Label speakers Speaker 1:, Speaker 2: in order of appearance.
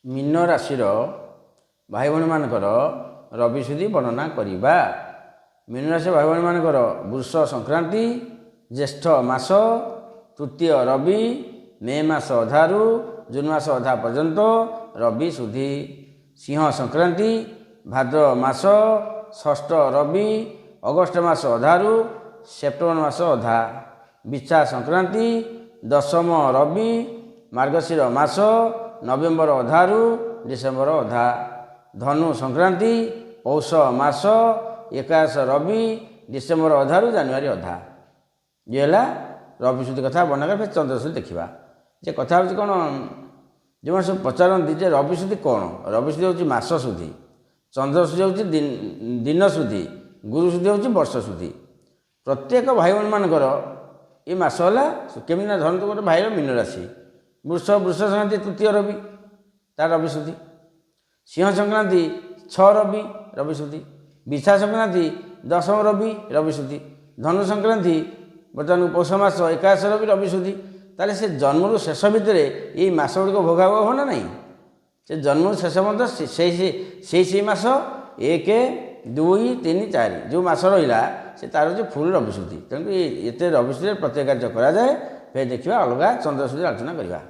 Speaker 1: Mean राशि भाई भाई मानकर रवि सुधी वर्णना करवा। मीन राशि भाई भाई मानकर वृष संक्रांति ज्येष्ठ मास तृतीय रवि मे मास अधारू जून मास अधा पर्यंत रवि सुधी। सिंह संक्रांति भाद्र मास षष्ठ रवि अगस्ट मास अधारू सेप्टेम्बर मास अधा। बिछा संक्रांति दशम रवि मार्गशीर मास नवेम्बर अधारू डिसेम्बर अधा। धनु संक्रांति पौष मास 21 रवि डिसेम्बर अधारू जानुरी अधा। ये है रवि सुधी कथा वर्णना कर। चंद्र सुधी देखा जे कथा हूँ कौन जो सब पचारती रवि सुधी कौन। रवि सुधी हूँ मास सुधी, चंद्र सुधी हूँ दिन सुधी, गुरु सुधी हूँ वर्ष सुधी। प्रत्येक भाई भाई मानकर ये मास है केमी ना धरतु गोटे भाईर मीन राशि वृष संक्रांति तृतीय रवि तार रवि सुधी। सिंह संक्रांति 6 रवि रवि सुधी। बिछा संक्रांति दशम रवि रवि सुधी। धनु संक्रांति बर्तमान पौष मास 21 रवि रवि सुधी। ताले से जन्म शेष भितर ये मास गुड़िक भोगा हो ना नहीं। से जन्म शेष मत से मास 1 2 3 4 जो मास रहा से तार हूँ फुल रवि सुधी। तेणुक ये रवि सुधी प्रत्येक कार्य कराए। फिर देखा अलग चंद्र सुधी आलोचना करवा।